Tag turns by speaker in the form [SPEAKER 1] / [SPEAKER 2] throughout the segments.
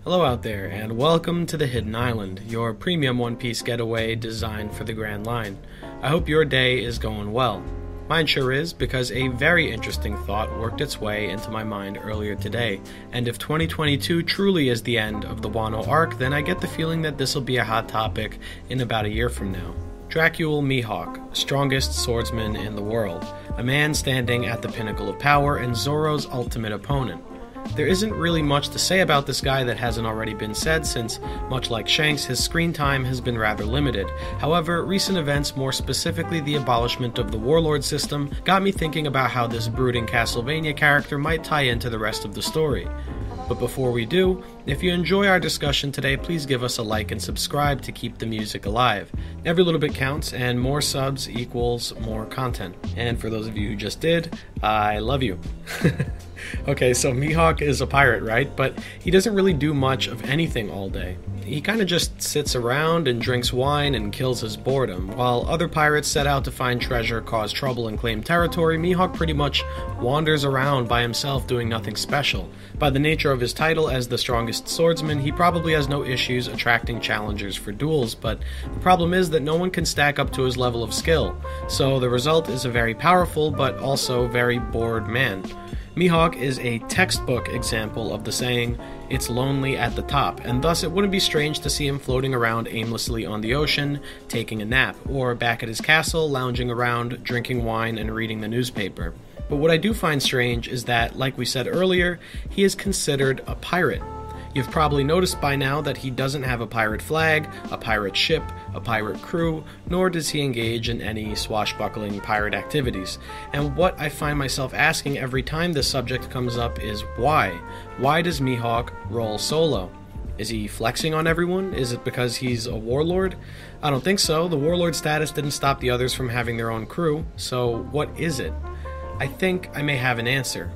[SPEAKER 1] Hello out there, and welcome to the Hidden Island, your premium One Piece getaway designed for the Grand Line. I hope your day is going well. Mine sure is, because a very interesting thought worked its way into my mind earlier today, and if 2022 truly is the end of the Wano arc, then I get the feeling that this will be a hot topic in about a year from now. Dracul Mihawk, strongest swordsman in the world, a man standing at the pinnacle of power and Zoro's ultimate opponent. There isn't really much to say about this guy that hasn't already been said since, much like Shanks, his screen time has been rather limited. However, recent events, more specifically the abolishment of the warlord system, got me thinking about how this brooding Castlevania character might tie into the rest of the story. But before we do, if you enjoy our discussion today, please give us a like and subscribe to keep the music alive. Every little bit counts, and more subs equals more content. And for those of you who just did, I love you. Okay, so Mihawk is a pirate, right? But he doesn't really do much of anything all day. He kind of just sits around and drinks wine and kills his boredom. While other pirates set out to find treasure, cause trouble, and claim territory, Mihawk pretty much wanders around by himself doing nothing special. By the nature of his title as the strongest swordsman, he probably has no issues attracting challengers for duels, but the problem is that no one can stack up to his level of skill. So the result is a very powerful, but also very bored man. Mihawk is a textbook example of the saying, "It's lonely at the top," and thus it wouldn't be strange to see him floating around aimlessly on the ocean, taking a nap, or back at his castle, lounging around, drinking wine and reading the newspaper. But what I do find strange is that, like we said earlier, he is considered a pirate. You've probably noticed by now that he doesn't have a pirate flag, a pirate ship, a pirate crew, nor does he engage in any swashbuckling pirate activities. And what I find myself asking every time this subject comes up is why? Why does Mihawk roll solo? Is he flexing on everyone? Is it because he's a warlord? I don't think so. The warlord status didn't stop the others from having their own crew, so what is it? I think I may have an answer.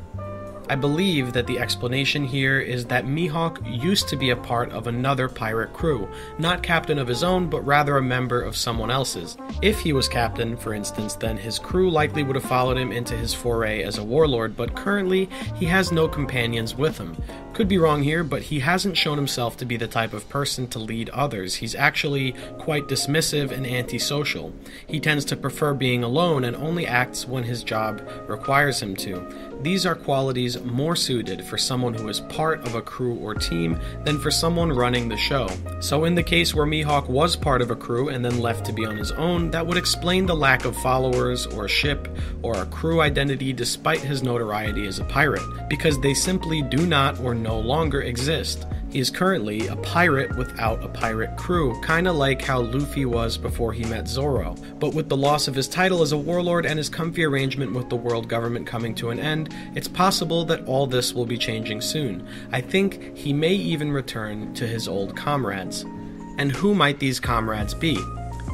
[SPEAKER 1] I believe that the explanation here is that Mihawk used to be a part of another pirate crew, not captain of his own, but rather a member of someone else's. If he was captain, for instance, then his crew likely would have followed him into his foray as a warlord, but currently he has no companions with him. Could be wrong here, but he hasn't shown himself to be the type of person to lead others. He's actually quite dismissive and antisocial. He tends to prefer being alone and only acts when his job requires him to. These are qualities more suited for someone who is part of a crew or team than for someone running the show. So in the case where Mihawk was part of a crew and then left to be on his own, that would explain the lack of followers or a ship or a crew identity despite his notoriety as a pirate, because they simply do not or no longer exist. He is currently a pirate without a pirate crew, kinda like how Luffy was before he met Zoro. But with the loss of his title as a warlord and his comfy arrangement with the world government coming to an end, it's possible that all this will be changing soon. I think he may even return to his old comrades. And who might these comrades be?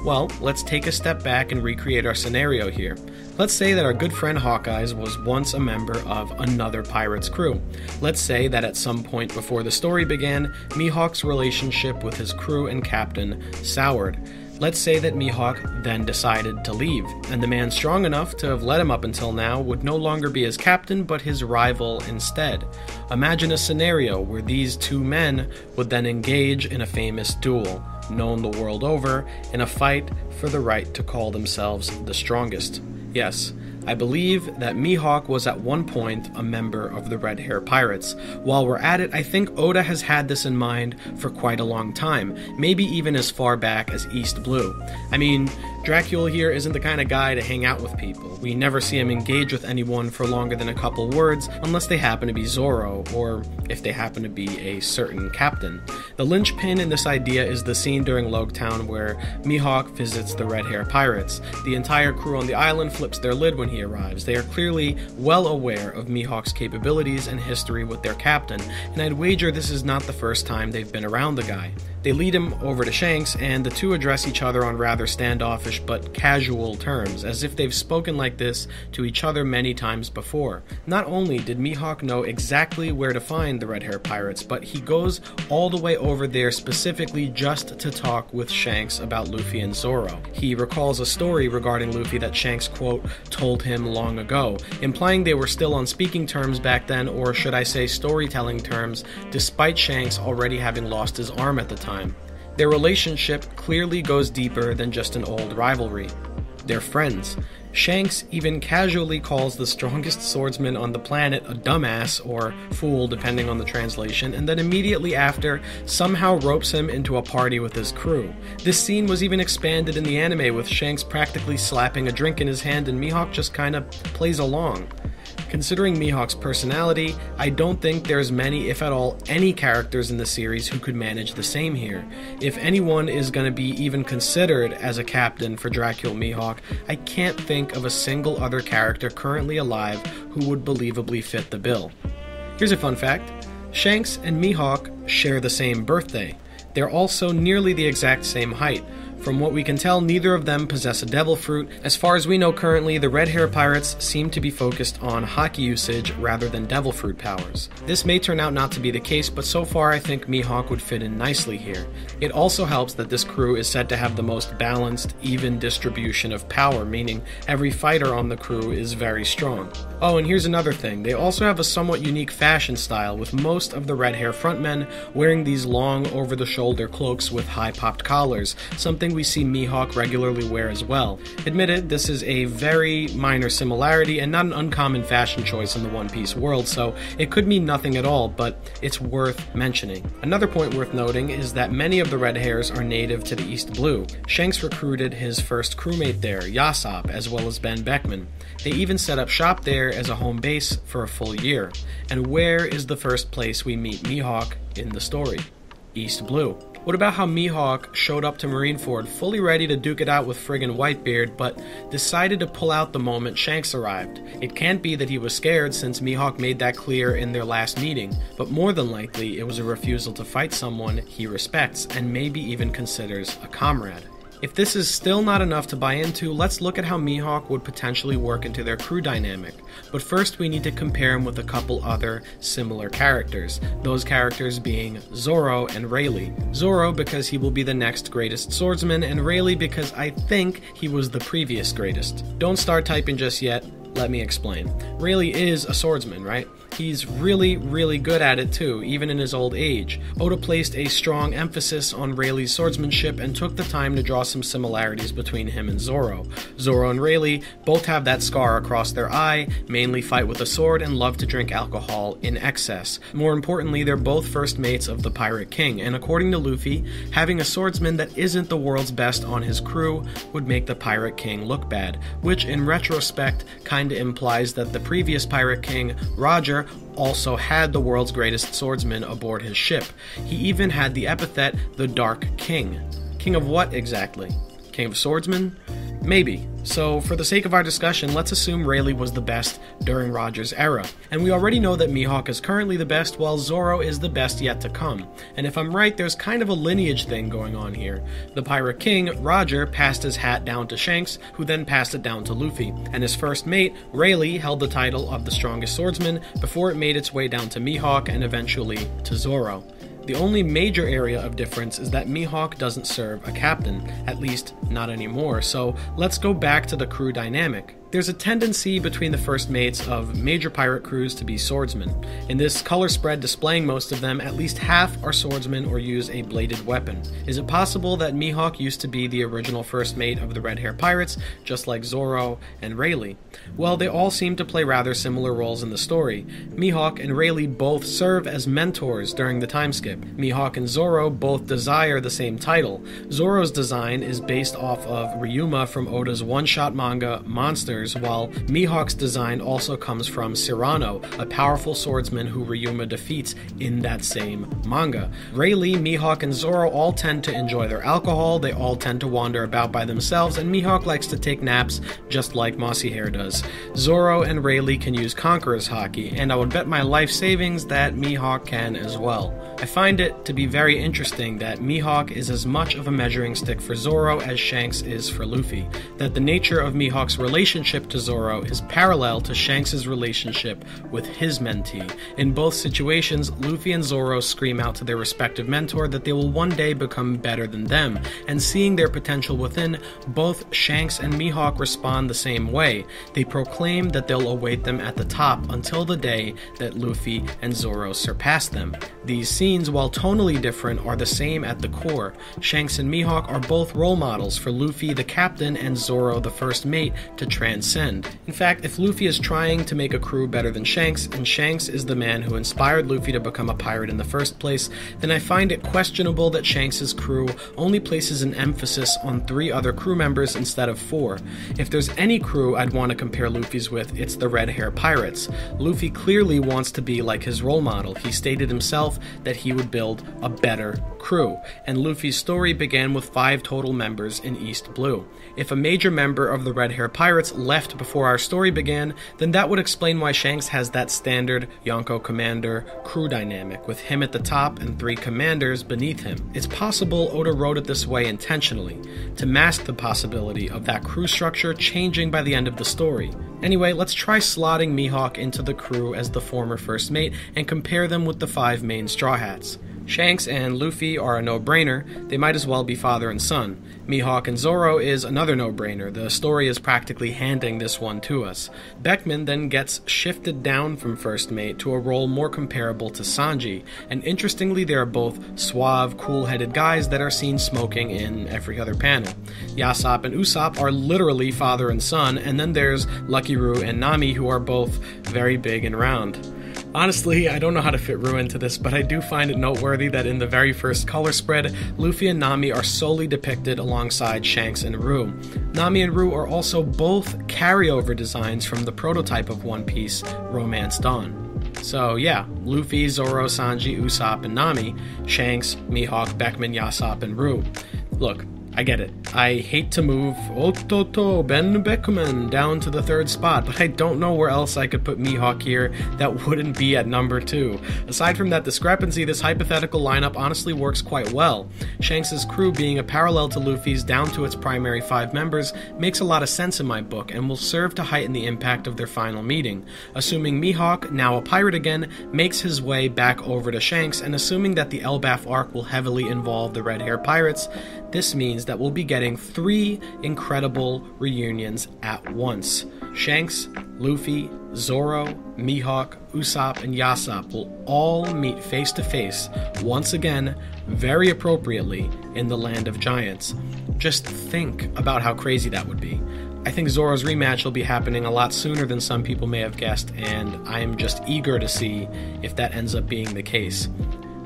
[SPEAKER 1] Well, let's take a step back and recreate our scenario here. Let's say that our good friend Hawkeyes was once a member of another pirate's crew. Let's say that at some point before the story began, Mihawk's relationship with his crew and captain soured. Let's say that Mihawk then decided to leave, and the man strong enough to have led him up until now would no longer be his captain but his rival instead. Imagine a scenario where these two men would then engage in a famous duel, known the world over, in a fight for the right to call themselves the strongest. Yes, I believe that Mihawk was at one point a member of the Red Hair Pirates. While we're at it, I think Oda has had this in mind for quite a long time, maybe even as far back as East Blue. I mean, Dracul here isn't the kind of guy to hang out with people. We never see him engage with anyone for longer than a couple words unless they happen to be Zoro, or if they happen to be a certain captain. The linchpin in this idea is the scene during Loguetown where Mihawk visits the Red Hair Pirates. The entire crew on the island flips their lid when he arrives. They are clearly well aware of Mihawk's capabilities and history with their captain, and I'd wager this is not the first time they've been around the guy. They lead him over to Shanks, and the two address each other on rather standoffish but casual terms, as if they've spoken like this to each other many times before. Not only did Mihawk know exactly where to find the red hair pirates, but he goes all the way over there specifically just to talk with Shanks about Luffy and Zoro. He recalls a story regarding Luffy that Shanks, quote, told him long ago, implying they were still on speaking terms back then, or should I say storytelling terms, despite Shanks already having lost his arm at the time. Their relationship clearly goes deeper than just an old rivalry. They're friends. Shanks even casually calls the strongest swordsman on the planet a dumbass, or fool depending on the translation, and then immediately after somehow ropes him into a party with his crew. This scene was even expanded in the anime, with Shanks practically slapping a drink in his hand and Mihawk just kinda plays along. Considering Mihawk's personality, I don't think there's many, if at all, any characters in the series who could manage the same here. If anyone is going to be even considered as a captain for Dracula Mihawk, I can't think of a single other character currently alive who would believably fit the bill. Here's a fun fact. Shanks and Mihawk share the same birthday. They're also nearly the exact same height. From what we can tell, neither of them possess a devil fruit. As far as we know currently, the red hair pirates seem to be focused on haki usage rather than devil fruit powers. This may turn out not to be the case, but so far I think Mihawk would fit in nicely here. It also helps that this crew is said to have the most balanced, even distribution of power, meaning every fighter on the crew is very strong. Oh, and here's another thing. They also have a somewhat unique fashion style, with most of the red hair frontmen wearing these long, over-the-shoulder cloaks with high-popped collars, something we see Mihawk regularly wear as well. Admitted, this is a very minor similarity and not an uncommon fashion choice in the One Piece world, so it could mean nothing at all, but it's worth mentioning. Another point worth noting is that many of the red hairs are native to the East Blue. Shanks recruited his first crewmate there, Yasopp, as well as Ben Beckman. They even set up shop there as a home base for a full year. And where is the first place we meet Mihawk in the story? East Blue. What about how Mihawk showed up to Marineford fully ready to duke it out with friggin' Whitebeard, but decided to pull out the moment Shanks arrived? It can't be that he was scared, since Mihawk made that clear in their last meeting, but more than likely it was a refusal to fight someone he respects and maybe even considers a comrade. If this is still not enough to buy into, let's look at how Mihawk would potentially work into their crew dynamic. But first we need to compare him with a couple other similar characters, those characters being Zoro and Rayleigh. Zoro because he will be the next greatest swordsman, and Rayleigh because I think he was the previous greatest. Don't start typing just yet, let me explain. Rayleigh is a swordsman, right? He's really good at it too, even in his old age. Oda placed a strong emphasis on Rayleigh's swordsmanship and took the time to draw some similarities between him and Zoro. Zoro and Rayleigh both have that scar across their eye, mainly fight with a sword, and love to drink alcohol in excess. More importantly, they're both first mates of the Pirate King, and according to Luffy, having a swordsman that isn't the world's best on his crew would make the Pirate King look bad, which in retrospect kinda implies that the previous Pirate King, Roger, also had the world's greatest swordsman aboard his ship. He even had the epithet the Dark King. King of what exactly? King of swordsmen? Maybe. So, for the sake of our discussion, let's assume Rayleigh was the best during Roger's era. And we already know that Mihawk is currently the best, while Zoro is the best yet to come. And if I'm right, there's kind of a lineage thing going on here. The Pirate King, Roger, passed his hat down to Shanks, who then passed it down to Luffy. And his first mate, Rayleigh, held the title of the strongest swordsman before it made its way down to Mihawk and eventually to Zoro. The only major area of difference is that Mihawk doesn't serve a captain, at least not anymore, so let's go back to the crew dynamic. There's a tendency between the first mates of major pirate crews to be swordsmen. In this color spread displaying most of them, at least half are swordsmen or use a bladed weapon. Is it possible that Mihawk used to be the original first mate of the Red Hair Pirates, just like Zoro and Rayleigh? Well, they all seem to play rather similar roles in the story. Mihawk and Rayleigh both serve as mentors during the time skip. Mihawk and Zoro both desire the same title. Zoro's design is based off of Ryuma from Oda's one-shot manga Monsters, designers, while Mihawk's design also comes from Cyrano, a powerful swordsman who Ryuma defeats in that same manga. Rayleigh, Mihawk, and Zoro all tend to enjoy their alcohol, they all tend to wander about by themselves, and Mihawk likes to take naps just like Mossy Hair does. Zoro and Rayleigh can use Conqueror's Haki, and I would bet my life savings that Mihawk can as well. I find it to be very interesting that Mihawk is as much of a measuring stick for Zoro as Shanks is for Luffy, that the nature of Mihawk's relationship to Zoro is parallel to Shanks' relationship with his mentee. In both situations, Luffy and Zoro scream out to their respective mentor that they will one day become better than them, and seeing their potential within, both Shanks and Mihawk respond the same way. They proclaim that they'll await them at the top until the day that Luffy and Zoro surpass them. These scenes, while tonally different, are the same at the core. Shanks and Mihawk are both role models for Luffy, the captain, and Zoro, the first mate, to transcend. In fact, if Luffy is trying to make a crew better than Shanks, and Shanks is the man who inspired Luffy to become a pirate in the first place, then I find it questionable that Shanks' crew only places an emphasis on 3 other crew members instead of 4. If there's any crew I'd want to compare Luffy's with, it's the Red Hair Pirates. Luffy clearly wants to be like his role model. He stated himself that he would build a better crew, and Luffy's story began with 5 total members in East Blue. If a major member of the Red Hair Pirates left before our story began, then that would explain why Shanks has that standard Yonko commander crew dynamic, with him at the top and 3 commanders beneath him. It's possible Oda wrote it this way intentionally, to mask the possibility of that crew structure changing by the end of the story. Anyway, let's try slotting Mihawk into the crew as the former first mate and compare them with the 5 main Straw Hats. Shanks and Luffy are a no-brainer, they might as well be father and son. Mihawk and Zoro is another no-brainer, the story is practically handing this one to us. Beckman then gets shifted down from first mate to a role more comparable to Sanji, and interestingly they are both suave, cool-headed guys that are seen smoking in every other panel. Yasopp and Usopp are literally father and son, and then there's Lucky Roo and Nami, who are both very big and round. Honestly, I don't know how to fit Roo into this, but I do find it noteworthy that in the very first color spread, Luffy and Nami are solely depicted alongside Shanks and Roo. Nami and Roo are also both carryover designs from the prototype of One Piece, Romance Dawn. So yeah, Luffy, Zoro, Sanji, Usopp, and Nami, Shanks, Mihawk, Beckman, Yasopp, and Roo. Look, I get it. I hate to move Ototo Ben Beckman down to the 3rd spot, but I don't know where else I could put Mihawk here that wouldn't be at number 2. Aside from that discrepancy, this hypothetical lineup honestly works quite well. Shanks' crew being a parallel to Luffy's down to its primary 5 members makes a lot of sense in my book and will serve to heighten the impact of their final meeting. Assuming Mihawk, now a pirate again, makes his way back over to Shanks, and assuming that the Elbaf arc will heavily involve the Red Hair Pirates, this means that we'll be getting 3 incredible reunions at once. Shanks, Luffy, Zoro, Mihawk, Usopp, and Yasopp will all meet face to face, once again, very appropriately, in the Land of Giants. Just think about how crazy that would be. I think Zoro's rematch will be happening a lot sooner than some people may have guessed, and I'm just eager to see if that ends up being the case.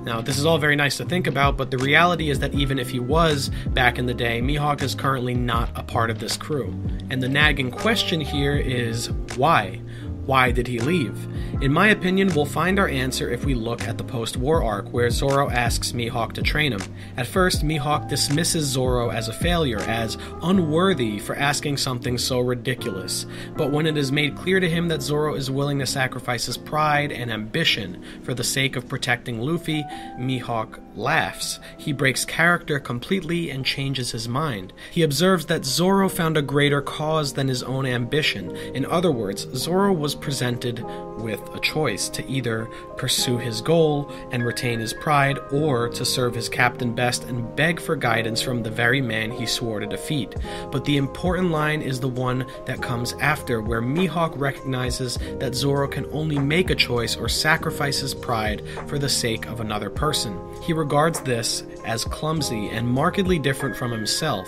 [SPEAKER 1] Now, this is all very nice to think about, but the reality is that even if he was back in the day, Mihawk is currently not a part of this crew. And the nagging question here is, why? Why did he leave? In my opinion, we'll find our answer if we look at the post-war arc, where Zoro asks Mihawk to train him. At first, Mihawk dismisses Zoro as a failure, as unworthy for asking something so ridiculous. But when it is made clear to him that Zoro is willing to sacrifice his pride and ambition for the sake of protecting Luffy, Mihawk laughs. He breaks character completely and changes his mind. He observes that Zoro found a greater cause than his own ambition. In other words, Zoro was presented with a choice to either pursue his goal and retain his pride, or to serve his captain best and beg for guidance from the very man he swore to defeat. But the important line is the one that comes after, where Mihawk recognizes that Zoro can only make a choice or sacrifice his pride for the sake of another person. He regards this as clumsy and markedly different from himself.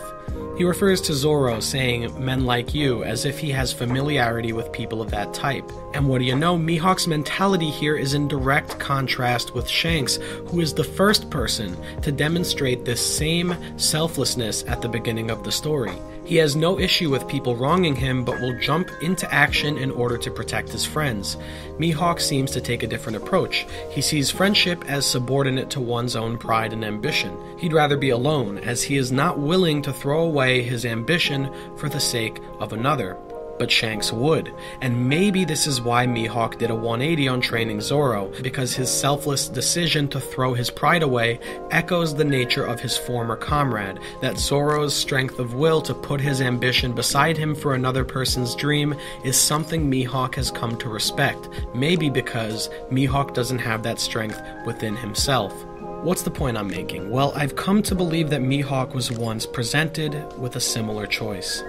[SPEAKER 1] He refers to Zoro, saying "men like you," as if he has familiarity with people of that type. And what do you know, Mihawk's mentality here is in direct contrast with Shanks, who is the first person to demonstrate this same selflessness at the beginning of the story. He has no issue with people wronging him, but will jump into action in order to protect his friends. Mihawk seems to take a different approach. He sees friendship as subordinate to one's own pride and ambition. He'd rather be alone, as he is not willing to throw away his ambition for the sake of another. But Shanks would, and maybe this is why Mihawk did a 180 on training Zoro, because his selfless decision to throw his pride away echoes the nature of his former comrade, that Zoro's strength of will to put his ambition beside him for another person's dream is something Mihawk has come to respect, maybe because Mihawk doesn't have that strength within himself. What's the point I'm making? Well, I've come to believe that Mihawk was once presented with a similar choice.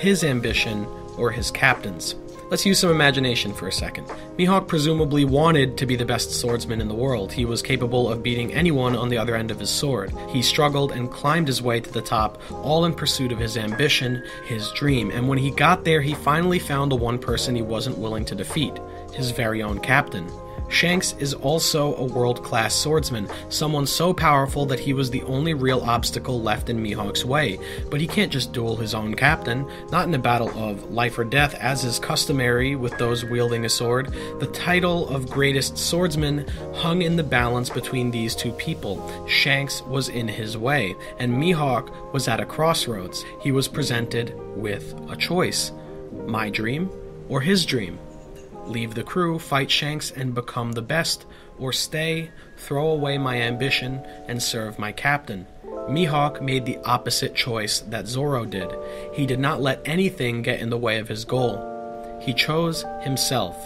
[SPEAKER 1] His ambition or his captain's. Let's use some imagination for a second. Mihawk presumably wanted to be the best swordsman in the world. He was capable of beating anyone on the other end of his sword. He struggled and climbed his way to the top, all in pursuit of his ambition, his dream. And when he got there, he finally found the one person he wasn't willing to defeat, his very own captain. Shanks is also a world-class swordsman, someone so powerful that he was the only real obstacle left in Mihawk's way. But he can't just duel his own captain, not in a battle of life or death as is customary with those wielding a sword. The title of greatest swordsman hung in the balance between these two people. Shanks was in his way, and Mihawk was at a crossroads. He was presented with a choice: my dream or his dream. Leave the crew, fight Shanks, and become the best, or stay, throw away my ambition, and serve my captain. Mihawk made the opposite choice that Zoro did. He did not let anything get in the way of his goal. He chose himself,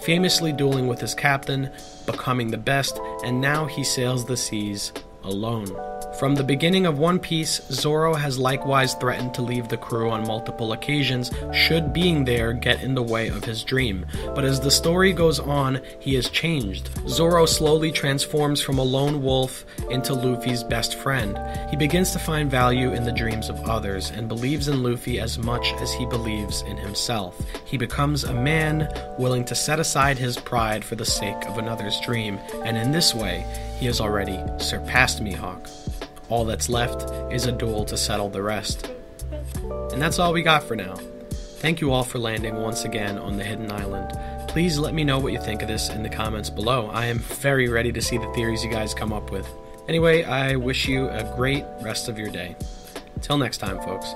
[SPEAKER 1] famously dueling with his captain, becoming the best, and now he sails the seas alone. From the beginning of One Piece, Zoro has likewise threatened to leave the crew on multiple occasions should being there get in the way of his dream. But as the story goes on, he has changed. Zoro slowly transforms from a lone wolf into Luffy's best friend. He begins to find value in the dreams of others and believes in Luffy as much as he believes in himself. He becomes a man willing to set aside his pride for the sake of another's dream, and in this way, he has already surpassed Mihawk. All that's left is a duel to settle the rest. And that's all we got for now. Thank you all for landing once again on the Hidden Island. Please let me know what you think of this in the comments below. I am very ready to see the theories you guys come up with. Anyway, I wish you a great rest of your day. Till next time, folks.